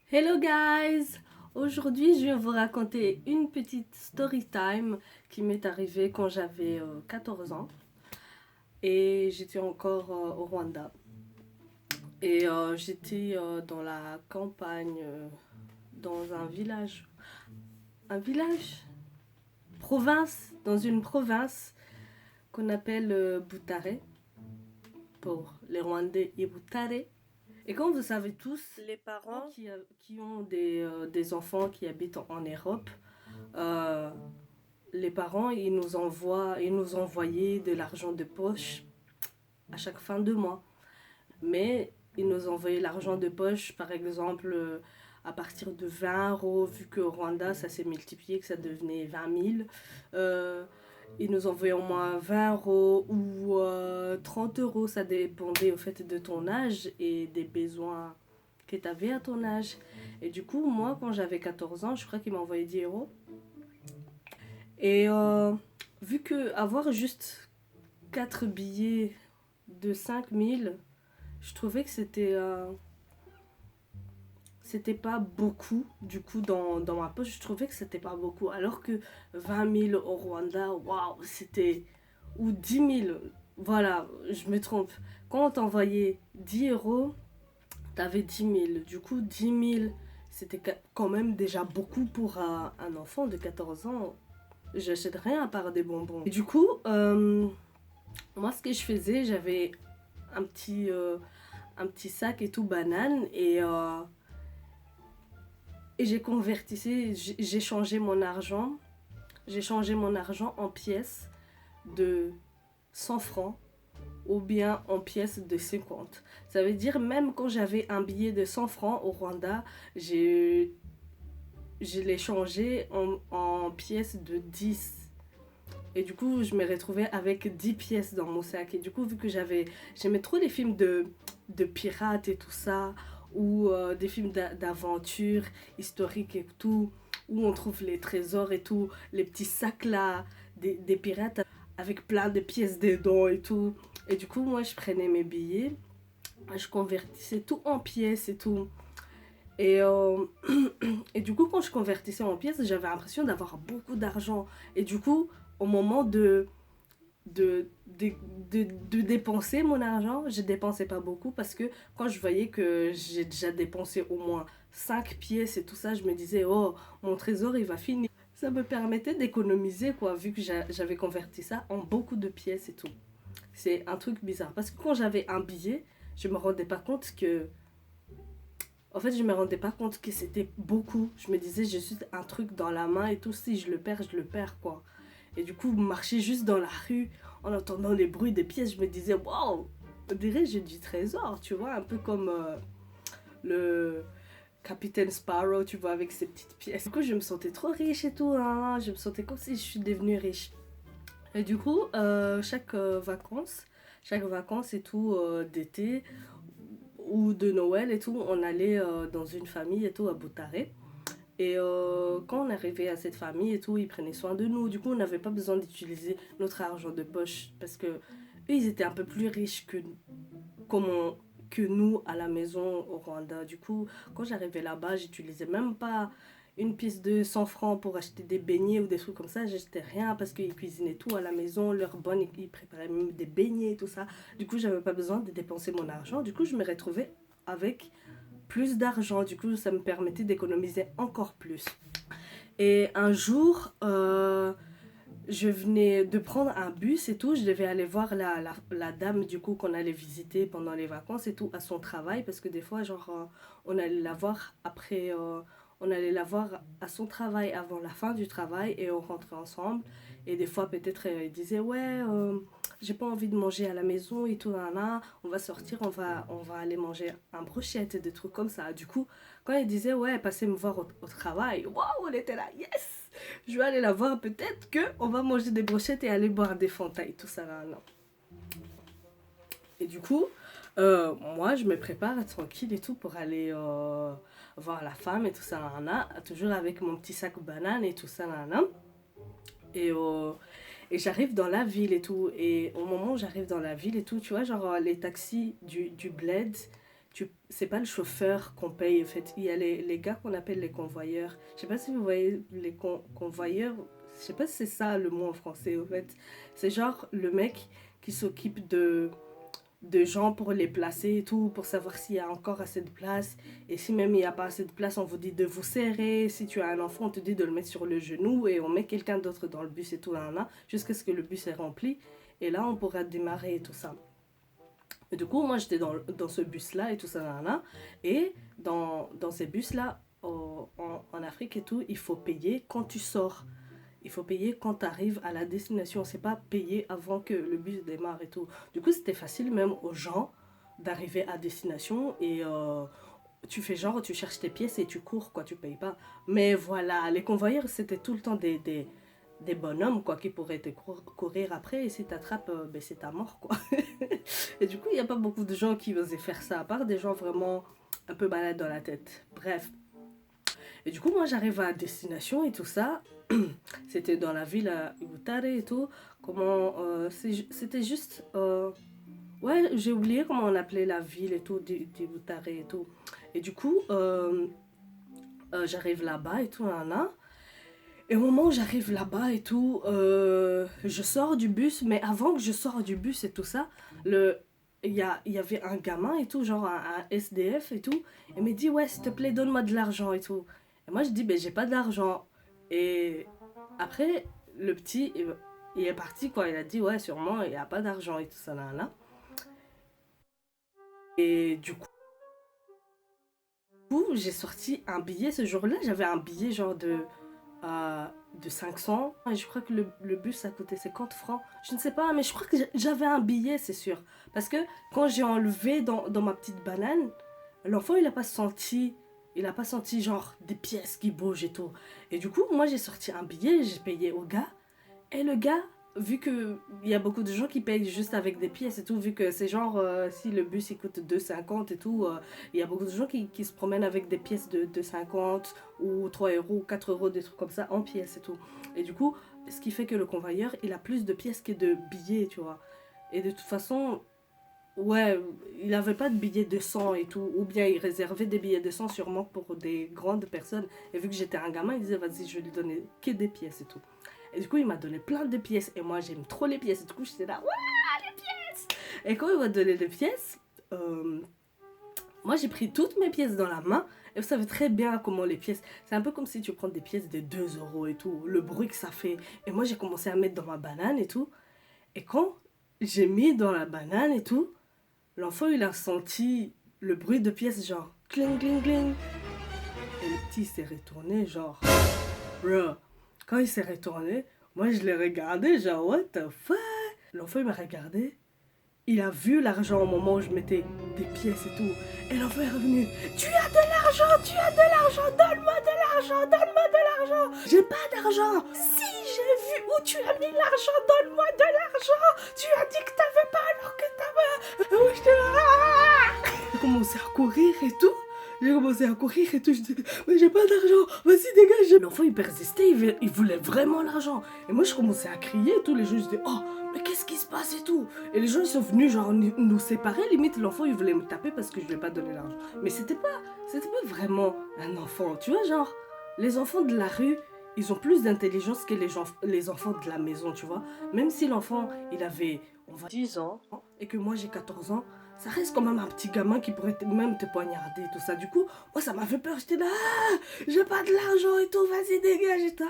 Hello guys! Aujourd'hui, je vais vous raconter une petite story time qui m'est arrivée quand j'avais 14 ans et j'étais encore au Rwanda. Et j'étais dans la campagne, dans un village, province, dans une province qu'on appelle Butare, pour les Rwandais et Butare. Et comme vous savez tous, les parents qui ont des enfants qui habitent en Europe, euh, les parents, ils nous envoyaient de l'argent de poche à chaque fin de mois. Mais ils nous envoyaient l'argent de poche, par exemple, à partir de 20 euros, vu que au Rwanda, ça s'est multiplié, que ça devenait 20 000. Ils nous envoyaient au moins 20 euros ou 30 euros, ça dépendait au fait de ton âge et des besoins que tu avais à ton âge. Et du coup, moi, quand j'avais 14 ans, je crois qu'ils m'envoyaient 10 euros. Et vu que avoir juste 4 billets de 5 000, je trouvais que c'était pas beaucoup. Du coup, dans ma poche, je trouvais que c'était pas beaucoup. Alors que 20 000 au Rwanda, waouh, c'était. Ou 10 000, voilà, je me trompe. Quand on t'envoyait 10 euros, t'avais 10 000. Du coup, 10 000, c'était quand même déjà beaucoup pour un enfant de 14 ans. J'achète rien à part des bonbons. Et du coup, moi, ce que je faisais, j'avais un petit, euh, un petit sac et tout banane et j'ai convertissé, j'ai changé mon argent. J'ai changé mon argent en pièces de 100 francs ou bien en pièces de 50. Ça veut dire même quand j'avais un billet de 100 francs au Rwanda, j'ai je l'ai changé en pièces de 10. Et du coup, je me retrouvais avec 10 pièces dans mon sac. Et du coup, vu que j'aimais trop les films de pirates et tout ça, ou des films d'aventure historiques et tout, où on trouve les trésors et tout, les petits sacs là, des pirates avec plein de pièces dedans et tout. Et du coup, moi, je prenais mes billets, je convertissais tout en pièces et tout. Et, et du coup, quand je convertissais en pièces, j'avais l'impression d'avoir beaucoup d'argent. Et du coup, au moment de, de, de dépenser mon argent, je dépensais pas beaucoup parce que quand je voyais que j'ai déjà dépensé au moins 5 pièces et tout ça, je me disais, oh, mon trésor, il va finir. Ça me permettait d'économiser, quoi, vu que j'avais converti ça en beaucoup de pièces et tout. C'est un truc bizarre. Parce que quand j'avais un billet, je me rendais pas compte que en fait, je me rendais pas compte que c'était beaucoup. Je me disais, j'ai juste un truc dans la main et tout. Si je le perds, quoi. Et du coup, marcher juste dans la rue en entendant les bruits des pièces, je me disais, waouh, on dirait que j'ai du trésor, tu vois. Un peu comme le Capitaine Sparrow, tu vois, avec ses petites pièces. Du coup, je me sentais trop riche et tout. Hein. Je me sentais comme si je suis devenue riche. Et du coup, chaque vacances et tout d'été, ou de Noël et tout, on allait dans une famille et tout à Boutaré. Et quand on arrivait à cette famille et tout, ils prenaient soin de nous. Du coup, on n'avait pas besoin d'utiliser notre argent de poche parce que eux, ils étaient un peu plus riches comme que nous à la maison au Rwanda. Du coup, quand j'arrivais là-bas, j'utilisais même pas une pièce de 100 francs pour acheter des beignets ou des trucs comme ça. J'achetais rien parce qu'ils cuisinaient tout à la maison, leur bonne, ils préparaient même des beignets et tout ça. Du coup, j'avais pas besoin de dépenser mon argent. Du coup, je me retrouvais avec plus d'argent. Du coup, ça me permettait d'économiser encore plus. Et un jour, je venais de prendre un bus et tout. Je devais aller voir la dame du coup qu'on allait visiter pendant les vacances et tout à son travail. Parce que des fois, genre, on allait la voir après. On allait la voir à son travail avant la fin du travail et on rentrait ensemble. Et des fois, peut-être, elle disait, ouais, j'ai pas envie de manger à la maison et tout, là, là. On va sortir, on va aller manger un brochette et des trucs comme ça. Du coup, quand elle disait, ouais, passez me voir au travail, waouh, on était là, yes! Je vais aller la voir, peut-être que on va manger des brochettes et aller boire des fantas et tout ça, là, non. Et du coup, moi, je me prépare tranquille et tout pour aller voir la femme et tout ça, là, là, toujours avec mon petit sac banane et tout ça, là, là. Et, euh, et j'arrive dans la ville et tout. Et au moment où j'arrive dans la ville et tout, tu vois, genre les taxis du bled, c'est pas le chauffeur qu'on paye, en fait. Il y a les gars qu'on appelle les convoyeurs. Je sais pas si vous voyez les convoyeurs. Je sais pas si c'est ça le mot en français, en fait. C'est genre le mec qui s'occupe de gens pour les placer et tout, pour savoir s'il y a encore assez de place. Et si même il n'y a pas assez de place, on vous dit de vous serrer. Si tu as un enfant, on te dit de le mettre sur le genou et on met quelqu'un d'autre dans le bus et tout, là, jusqu'à ce que le bus est rempli. Et là, on pourra démarrer et tout ça. Et du coup, moi, j'étais dans ce bus-là et tout ça, là. Et dans ces bus-là, en Afrique et tout, il faut payer quand tu sors. Il faut payer quand tu arrives à la destination. C'est pas payer avant que le bus démarre et tout. Du coup, c'était facile même aux gens d'arriver à destination et tu fais genre, tu cherches tes pièces et tu cours, quoi, tu payes pas. Mais voilà, les convoyeurs, c'était tout le temps des bonhommes, quoi, qui pourraient te courir après et si t'attrapes, ben, c'est ta mort, quoi. Et du coup, il n'y a pas beaucoup de gens qui osaient faire ça, à part des gens vraiment un peu malades dans la tête. Bref. Et du coup, moi, j'arrive à destination et tout ça. C'était dans la ville à Ibutare et tout. Comment. C'était juste. Ouais, j'ai oublié comment on appelait la ville et tout, d'Ibutare et tout. Et du coup, j'arrive là-bas et tout, là. Et au moment où j'arrive là-bas et tout, je sors du bus, mais avant que je sorte du bus et tout ça, il y avait un gamin et tout, genre un SDF et tout. Il me dit, ouais, s'il te plaît, donne-moi de l'argent et tout. Et moi, je dis, ben, j'ai pas d'argent. Et après, le petit, il est parti, quoi. Il a dit, ouais, sûrement, il n'y a pas d'argent et tout ça, là. Et du coup, j'ai sorti un billet ce jour-là. J'avais un billet genre euh, de 500. Et je crois que le bus, ça coûtait 50 francs. Je ne sais pas, mais je crois que j'avais un billet, c'est sûr. Parce que quand j'ai enlevé dans ma petite banane, l'enfant, il n'a pas senti... Il n'a pas senti genre des pièces qui bougent et tout. Et du coup, moi, j'ai sorti un billet, j'ai payé au gars. Et le gars, vu que il y a beaucoup de gens qui payent juste avec des pièces et tout, vu que c'est genre, si le bus il coûte 2,50 et tout, il y a beaucoup de gens qui se promènent avec des pièces de 50 ou 3 euros, 4 euros, des trucs comme ça, en pièces et tout. Et du coup, ce qui fait que le convoyeur, il a plus de pièces que de billets, tu vois. Et de toute façon, ouais, il n'avait pas de billets de 100 et tout, ou bien il réservait des billets de 100 sûrement pour des grandes personnes. Et vu que j'étais un gamin, il disait, vas-y, je vais lui donner que des pièces et tout. Et du coup, il m'a donné plein de pièces. Et moi, j'aime trop les pièces. Et du coup, j'étais là, ouais, les pièces. Et quand il m'a donné les pièces, moi, j'ai pris toutes mes pièces dans la main. Et vous savez très bien comment les pièces... C'est un peu comme si tu prends des pièces de 2 euros et tout. Le bruit que ça fait. Et moi, j'ai commencé à mettre dans ma banane et tout. Et quand j'ai mis dans la banane et tout, l'enfant, il a senti le bruit de pièces genre... Cling, cling, cling. Et le petit s'est retourné genre... Bro, quand il s'est retourné, moi je l'ai regardé, genre, what the fuck? L'enfant il m'a regardé, il a vu l'argent au moment où je mettais des pièces et tout. Et l'enfant est revenu, tu as de l'argent, tu as de l'argent, donne-moi de l'argent, donne-moi de l'argent. J'ai pas d'argent. Si, j'ai vu où tu as mis l'argent, donne-moi de l'argent. Tu as dit que t'avais pas alors que t'avais... Et moi j'étais là, j'ai commencé à courir et tout. J'ai commencé à courir et tout, je dis, mais j'ai pas d'argent, vas-y dégage. L'enfant il persistait, il voulait vraiment l'argent. Et moi je commençais à crier et tout, les gens je disais, oh, mais qu'est-ce qui se passe et tout. Et les gens ils sont venus genre nous séparer, limite l'enfant il voulait me taper parce que je lui ai pas donné l'argent. Mais c'était pas vraiment un enfant, tu vois, genre, les enfants de la rue, ils ont plus d'intelligence que les enfants de la maison, tu vois. Même si l'enfant il avait, on va 10 ans, et que moi j'ai 14 ans, ça reste quand même un petit gamin qui pourrait même te poignarder et tout ça. Du coup, moi ça m'a fait peur. J'étais là, ah, j'ai pas de l'argent et tout, vas-y dégage et tout.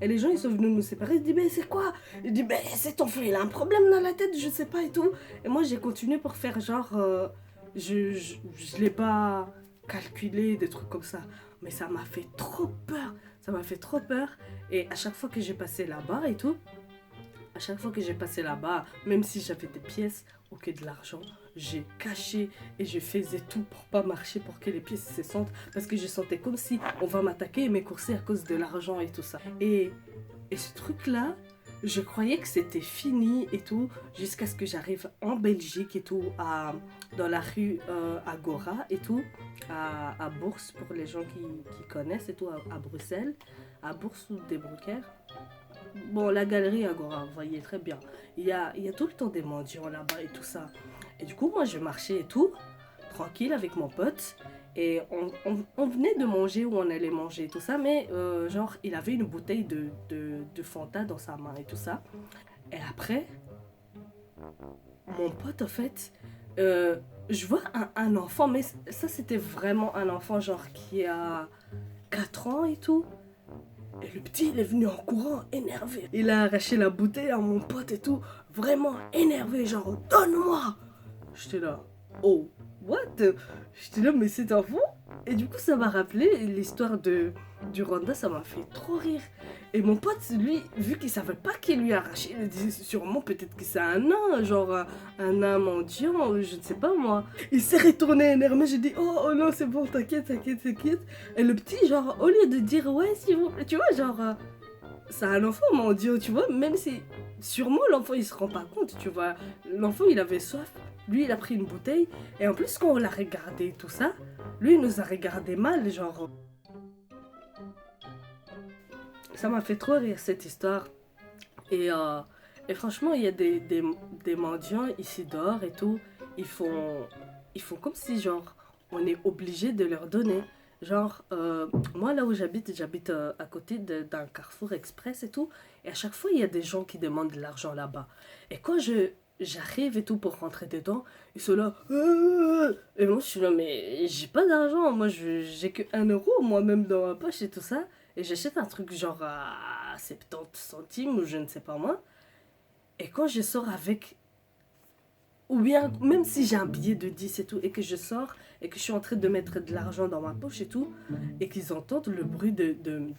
Et les gens ils sont venus nous séparer. Ils disent, mais c'est quoi? Ils disent, mais cet enfant il a un problème dans la tête, je sais pas et tout. Et moi j'ai continué pour faire genre, je l'ai pas calculé, des trucs comme ça. Mais ça m'a fait trop peur. Ça m'a fait trop peur. Et à chaque fois que j'ai passé là-bas et tout, à chaque fois que j'ai passé là-bas, même si j'avais des pièces ou que de l'argent, j'ai caché et je faisais tout pour pas marcher, pour que les pièces se sentent, parce que je sentais comme si on va m'attaquer et m'écourser à cause de l'argent et tout ça. Et ce truc-là, je croyais que c'était fini et tout, jusqu'à ce que j'arrive en Belgique et tout, dans la rue Agora et tout, à Bourse, pour les gens qui connaissent et tout, à Bruxelles, à Bourse ou des Broekers. Bon, la galerie Agora, vous voyez très bien. Il y a tout le temps des mendiants là-bas et tout ça. Et du coup, moi, je marchais et tout. tranquille avec mon pote. Et on venait de manger où on allait manger, tout ça. Mais genre, il avait une bouteille de Fanta dans sa main et tout ça. Et après, mon pote, en fait, je vois un enfant, mais ça, c'était vraiment un enfant, genre, qui a 4 ans et tout. Et le petit, il est venu en courant, énervé. Il a arraché la bouteille à mon pote et tout, vraiment énervé, genre, donne-moi. J'étais là, oh, what? J'étais là, mais c'est un fou. Et du coup, ça m'a rappelé l'histoire du Rwanda, ça m'a fait trop rire. Et mon pote, lui, vu qu'il savait pas qui lui a arraché, il disait sûrement peut-être que c'est un nain, genre un nain mendiant, je ne sais pas moi. Il s'est retourné énervé, j'ai dit oh non, c'est bon, t'inquiète, t'inquiète, t'inquiète. Et le petit, genre, au lieu de dire ouais, s'il vous plaît, tu vois, genre, c'est un enfant mendiant, tu vois, même si sûrement l'enfant il se rend pas compte, tu vois. L'enfant il avait soif, lui il a pris une bouteille, et en plus quand on l'a regardé tout ça, lui il nous a regardé mal, genre. Ça m'a fait trop rire cette histoire. Et, euh, et franchement, il y a des mendiants ici dehors et tout. Ils font, ils font comme si, genre, on est obligé de leur donner. Genre, moi là où j'habite à côté d'un carrefour express et tout. Et à chaque fois, il y a des gens qui demandent de l'argent là-bas. Et quand j'arrive et tout pour rentrer dedans, ils sont là. Et moi, je suis là, mais j'ai pas d'argent. Moi, j'ai que 1 euro moi-même dans ma poche et tout ça. Et j'achète un truc genre à 70 centimes ou je ne sais pas moi. Et quand je sors avec, ou bien même si j'ai un billet de 10 et tout, et que je sors et que je suis en train de mettre de l'argent dans ma poche et tout, et qu'ils entendent le bruit de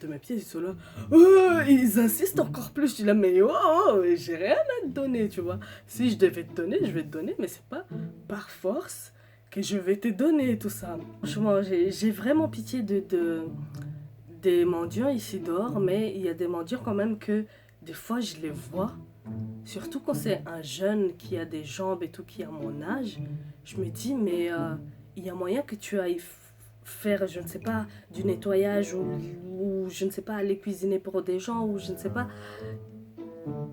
mes pieds, ils sont là, oh, ils insistent encore plus. Je dis là, mais oh, j'ai rien à te donner, tu vois. Si je devais te donner, je vais te donner, mais c'est pas par force que je vais te donner tout ça. Franchement, j'ai vraiment pitié des mendiants ici dehors, mais il y a des mendiants quand même que des fois je les vois. Surtout quand c'est un jeune qui a des jambes et tout, qui a mon âge, je me dis, mais il y a moyen que tu ailles faire, je ne sais pas, du nettoyage ou je ne sais pas, aller cuisiner pour des gens ou je ne sais pas.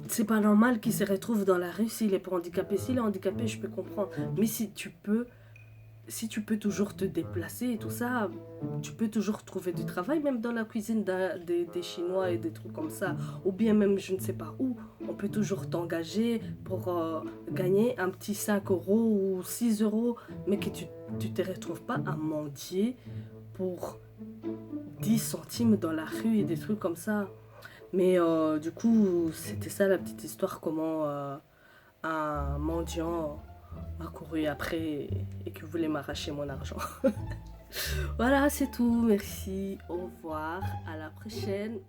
C'est pas normal qu'il se retrouve dans la rue s'il est pas handicapé. S'il est handicapé, je peux comprendre. Mais si tu peux toujours te déplacer et tout ça, tu peux toujours trouver du travail, même dans la cuisine des Chinois et des trucs comme ça. Ou bien même, je ne sais pas où, on peut toujours t'engager pour gagner un petit 5 euros ou 6 euros, mais que tu te retrouves pas à mendier pour 10 centimes dans la rue et des trucs comme ça. Mais du coup, c'était ça la petite histoire, comment un mendiant m'a couru après et qui voulait m'arracher mon argent. Voilà, c'est tout. Merci. Au revoir. À la prochaine.